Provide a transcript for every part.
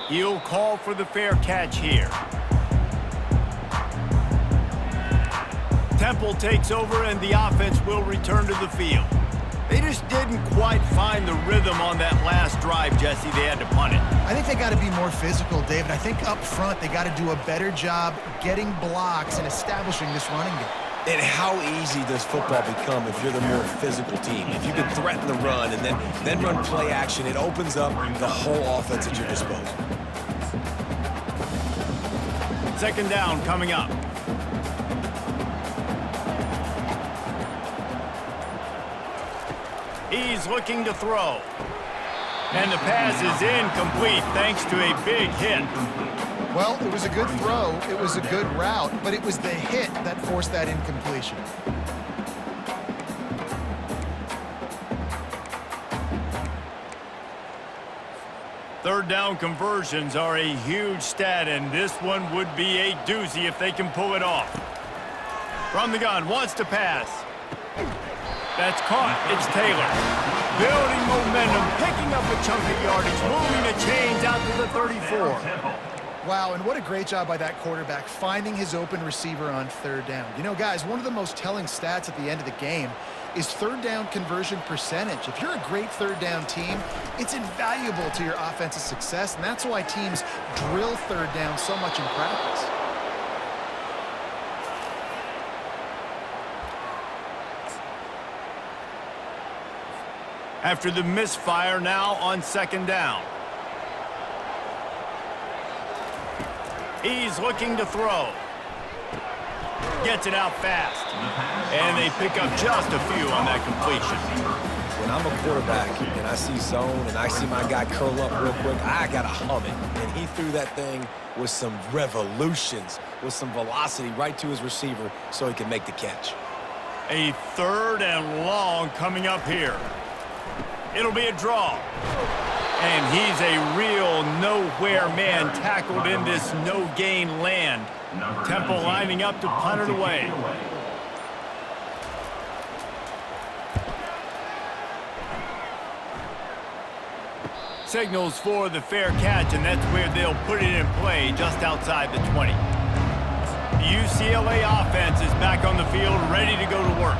He'll call for the fair catch here. Temple takes over and the offense will return to the field. They just didn't quite find the rhythm on that last drive, Jesse. They had to punt it. I think they got to be more physical, David. I think up front they got to do a better job getting blocks and establishing this running game. And how easy does football become if you're the more physical team? If you can threaten the run and then run play action, it opens up the whole offense at your disposal. Second down coming up. He's looking to throw. And the pass is incomplete thanks to a big hit. Well, it was a good throw, it was a good route, but it was the hit that forced that incompletion. Third down conversions are a huge stat, and this one would be a doozy if they can pull it off. From the gun, wants to pass. That's caught. It's Taylor. Building momentum, picking up a chunk of yardage, moving the chains out to the 34. Wow, and what a great job by that quarterback, finding his open receiver on third down. You know, guys, one of the most telling stats at the end of the game is third down conversion percentage. If you're a great third down team, it's invaluable to your offensive success, and that's why teams drill third down so much in practice. After the misfire, now on second down. He's looking to throw. Gets it out fast. And they pick up just a few on that completion. When I'm a quarterback and I see zone and I see my guy curl up real quick, I got to hum it. And he threw that thing with some revolutions, with some velocity right to his receiver so he can make the catch. A third and long coming up here. It'll be a draw. And he's a real nowhere man tackled in this no-gain land. Temple lining up to punt it away. Signals for the fair catch, and that's where they'll put it in play, just outside the 20. The UCLA offense is back on the field, ready to go to work.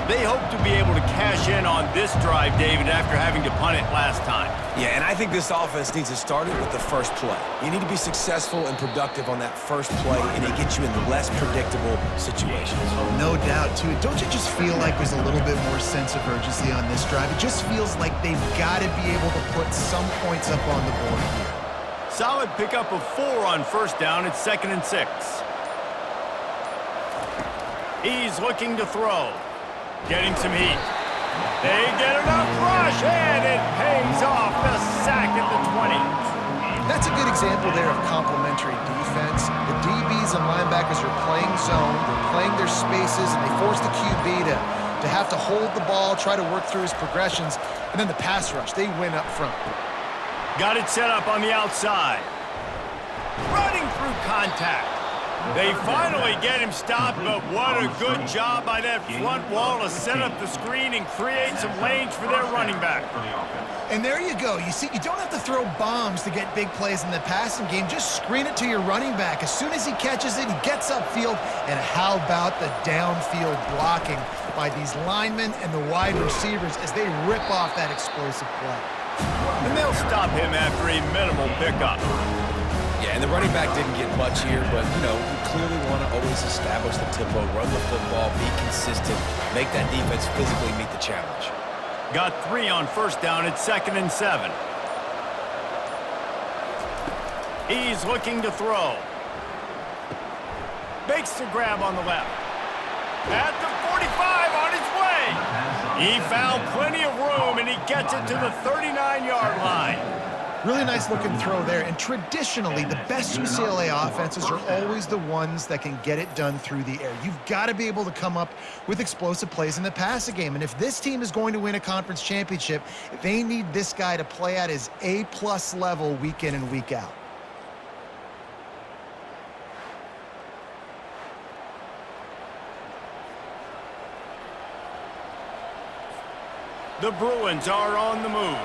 They hope to be able to cash in on this drive, David, after having to punt it last time. Yeah, and I think this offense needs to start it with the first play. You need to be successful and productive on that first play, and it gets you in less predictable situations. No doubt, too. Don't you just feel like there's a little bit more sense of urgency on this drive? It just feels like they've got to be able to put some points up on the board here. Solid pickup of 4 on first down. It's 2nd and 6. He's looking to throw. Getting some heat. They get enough rush, and it pays off. The sack at the 20. That's a good example there of complementary defense. The DBs and linebackers are playing zone, they're playing their spaces, and they force the QB to have to hold the ball, try to work through his progressions, and then the pass rush, they win up front. Got it set up on the outside. Running through contact. They finally get him stopped, but what a good job by that front wall to set up the screen and create some lanes for their running back. And there you go. You see, you don't have to throw bombs to get big plays in the passing game. Just screen it to your running back. As soon as he catches it, he gets upfield. And how about the downfield blocking by these linemen and the wide receivers as they rip off that explosive play. And they'll stop him after a minimal pickup. Yeah, and the running back didn't get much here, but, you know, you clearly want to always establish the tempo, run the football, be consistent, make that defense physically meet the challenge. Got 3 on first down. It's 2nd and 7. He's looking to throw. Makes the grab on the left. At the 45 on his way. He found plenty of room, and he gets it to the 39-yard line. Really nice looking throw there, and traditionally the best UCLA offenses are always the ones that can get it done through the air. You've got to be able to come up with explosive plays in the passing game, and if this team is going to win a conference championship, they need this guy to play at his A+ level week in and week out. The Bruins are on the move.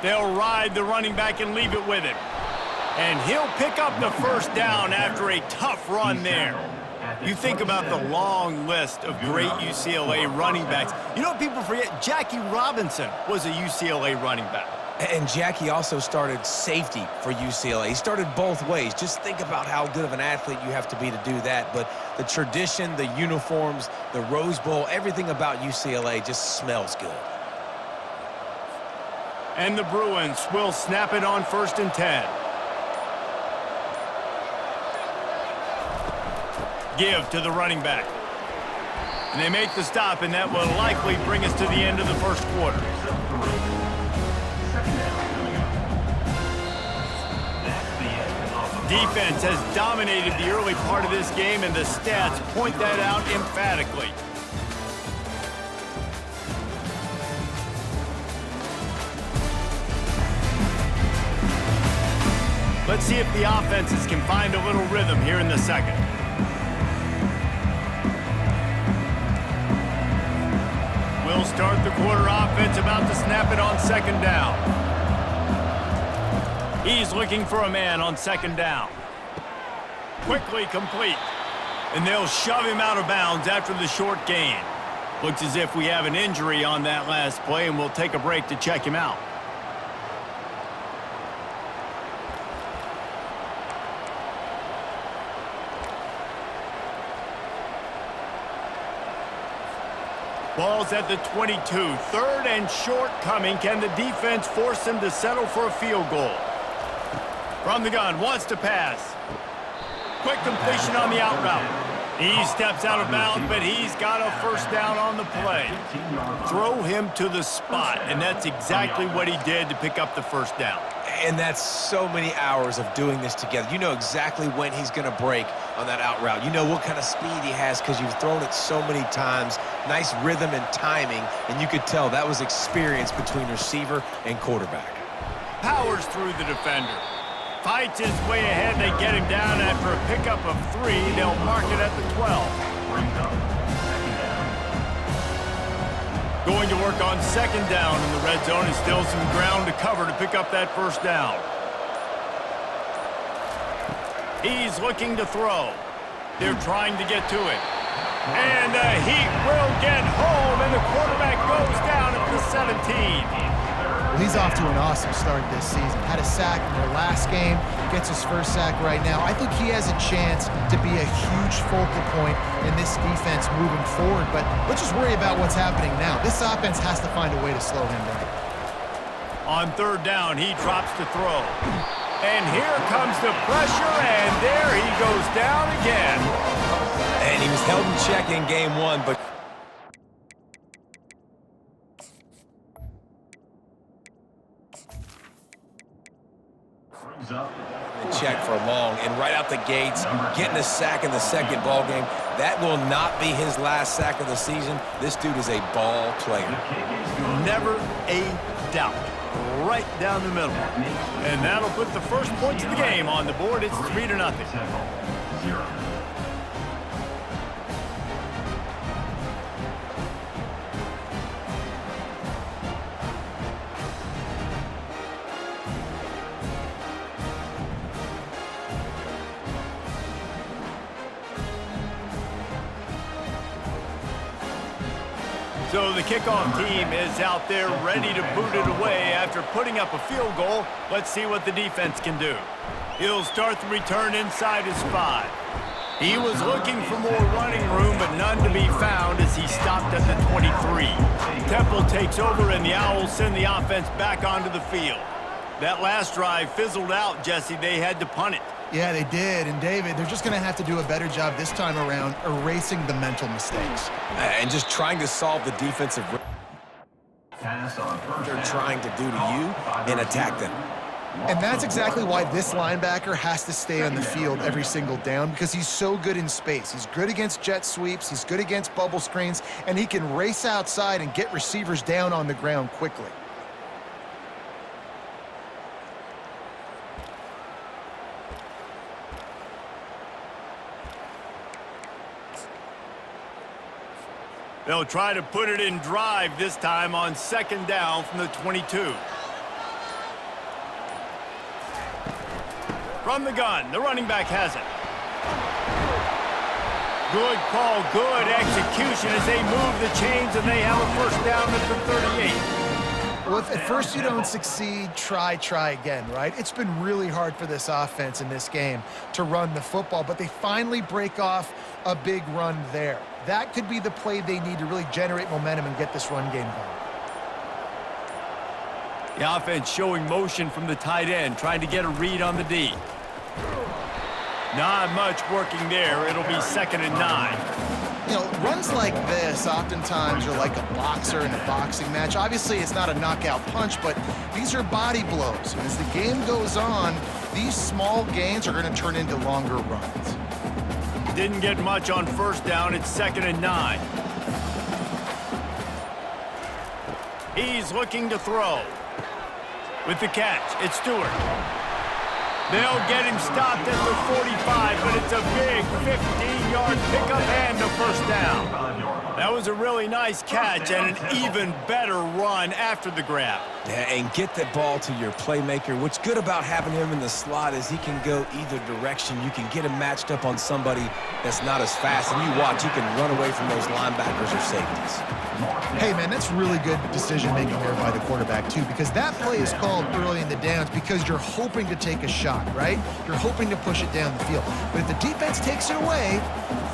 They'll ride the running back and leave it with him. And he'll pick up the first down after a tough run there. You think about the long list of great UCLA running backs. You know what people forget? Jackie Robinson was a UCLA running back. And Jackie also started safety for UCLA. He started both ways. Just think about how good of an athlete you have to be to do that. But the tradition, the uniforms, the Rose Bowl, everything about UCLA just smells good. And the Bruins will snap it on 1st and 10. Give to the running back. And they make the stop, and that will likely bring us to the end of the first quarter. Defense has dominated the early part of this game, and the stats point that out emphatically. Let's see if the offenses can find a little rhythm here in the second. We'll start the quarter offense, about to snap it on 2nd down. He's looking for a man on 2nd down. Quickly complete. And they'll shove him out of bounds after the short gain. Looks as if we have an injury on that last play, and we'll take a break to check him out. Ball's at the 22. 3rd and short coming. Can the defense force him to settle for a field goal? From the gun, wants to pass. Quick completion on the out route. He steps out of bounds, but he's got a first down on the play. Throw him to the spot, and that's exactly what he did to pick up the first down. And that's so many hours of doing this together. You know exactly when he's going to break on that out route. You know what kind of speed he has because you've thrown it so many times. Nice rhythm and timing, and you could tell that was experience between receiver and quarterback. Powers through the defender. Fights his way ahead. They get him down after a pickup of 3. They'll mark it at the 12. Going to work on 2nd down in the red zone, and still some ground to cover to pick up that first down. He's looking to throw. They're trying to get to it. And he will get home, and the quarterback goes down at the 17. Well, he's off to an awesome start this season. Had a sack in their last game, gets his first sack right now. I think he has a chance to be a huge focal point in this defense moving forward, but let's just worry about what's happening now. This offense has to find a way to slow him down. On 3rd down, he drops to throw. And here comes the pressure, and there he goes down again. And he was held in check in game 1, but check for long, and right out the gates, getting a sack in the 2nd ball game. That will not be his last sack of the season. This dude is a ball player. Never a doubt. Right down the middle. And that'll put the first points of the game on the board. It's 3-0. So the kickoff team is out there ready to boot it away after putting up a field goal. Let's see what the defense can do. He'll start the return inside his 5. He was looking for more running room, but none to be found as he stopped at the 23. Temple takes over, and the Owls send the offense back onto the field. That last drive fizzled out, Jesse. They had to punt it. Yeah, they did. And, David, they're just going to have to do a better job this time around erasing the mental mistakes. And just trying to solve the defensive they're trying to do to you and attack them. And that's exactly why this linebacker has to stay on the field every single down, because he's so good in space. He's good against jet sweeps. He's good against bubble screens. And he can race outside and get receivers down on the ground quickly. They'll try to put it in drive this time on 2nd down from the 22. From the gun, the running back has it. Good call, good execution as they move the chains and they have a first down at the 38. Well, if at first you don't succeed, try again, right? It's been really hard for this offense in this game to run the football, but they finally break off a big run there. That could be the play they need to really generate momentum and get this run game going. The offense showing motion from the tight end, trying to get a read on the D. Not much working there. It'll be 2nd and 9. You know, runs like this oftentimes are like a boxer in a boxing match. Obviously, it's not a knockout punch, but these are body blows. And as the game goes on, these small gains are going to turn into longer runs. Didn't get much on first down. It's 2nd and 9. He's looking to throw. With the catch, it's Stewart. They'll get him stopped at the 45, but it's a big 15-yard pickup and a first down. That was a really nice catch and an even better run after the grab. Yeah, and get that ball to your playmaker. What's good about having him in the slot is he can go either direction. You can get him matched up on somebody that's not as fast, and you watch, he can run away from those linebackers or safeties. Hey, man, that's really good decision-making there by the quarterback, too, because that play is called early in the downs because you're hoping to take a shot, right? You're hoping to push it down the field. But if the defense takes it away,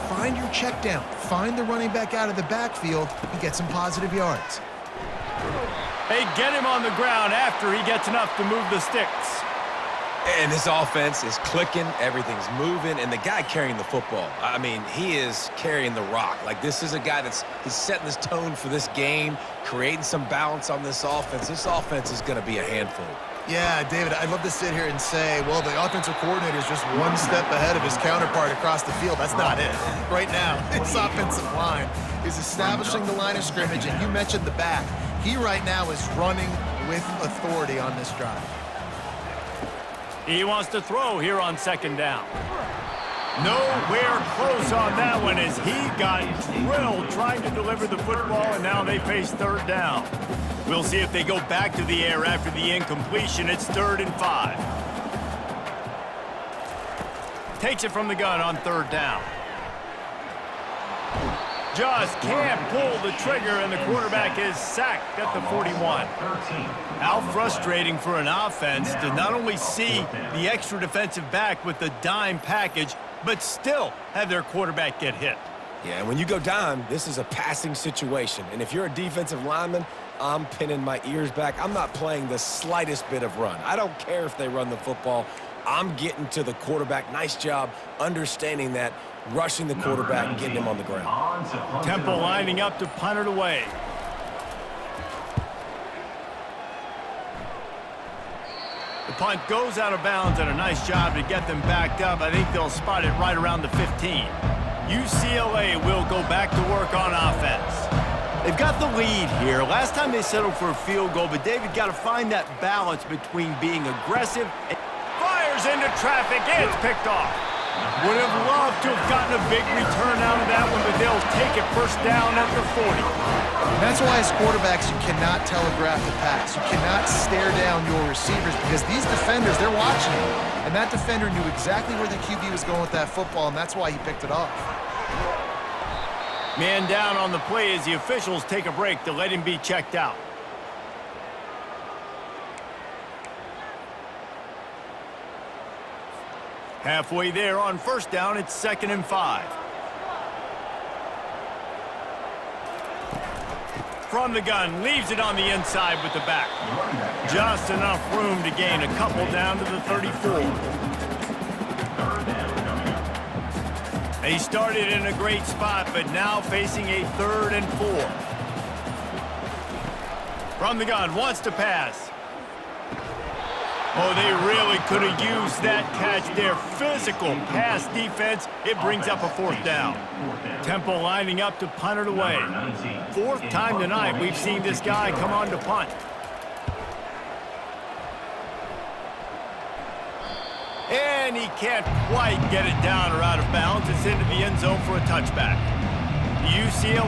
find your check down. Find the running back out of the backfield and get some positive yards. They get him on the ground after he gets enough to move the sticks. And this offense is clicking, everything's moving, and the guy carrying the football, I mean, he is carrying the rock. Like, this is a guy he's setting this tone for this game, creating some balance on this offense. This offense is going to be a handful. Yeah, David, I'd love to sit here and say, well, the offensive coordinator is just one step ahead of his counterpart across the field. That's not it. Right now, this offensive line is establishing the line of scrimmage, and you mentioned the back. He right now is running with authority on this drive. He wants to throw here on 2nd down. Nowhere close on that one as he got drilled trying to deliver the football, and now they face 3rd down. We'll see if they go back to the air after the incompletion. It's 3rd and 5. Takes it from the gun on 3rd down. Just can't pull the trigger, and the quarterback is sacked at the 41. How frustrating for an offense to not only see the extra defensive back with the dime package, but still have their quarterback get hit. Yeah, when you go down, this is a passing situation. And if you're a defensive lineman, I'm pinning my ears back. I'm not playing the slightest bit of run. I don't care if they run the football. I'm getting to the quarterback. Nice job understanding that, rushing the quarterback and getting him on the ground. Temple lining up to punt it away. The punt goes out of bounds, and a nice job to get them backed up. I think they'll spot it right around the 15. UCLA will go back to work on offense. They've got the lead here. Last time they settled for a field goal, but David got to find that balance between being aggressive and fires into traffic, and it's picked off. Would have loved to have gotten a big return out of that one, but they'll take it first down at the 40. And that's why as quarterbacks, you cannot telegraph the pass. You cannot stare down your receivers because these defenders, they're watching you. And that defender knew exactly where the QB was going with that football, and that's why he picked it off. Man down on the play as the officials take a break to let him be checked out. Halfway there on first down, it's 2nd and 5. From the gun, leaves it on the inside with the back. Just enough room to gain a couple down to the 34. They started in a great spot, but now facing a 3rd and 4. From the gun, wants to pass. Oh, they really could have used that catch there. Physical pass defense. It brings up a 4th down. Temple lining up to punt it away. 4th time tonight we've seen this guy come on to punt. And he can't quite get it down or out of bounds. It's into the end zone for a touchback. UCLA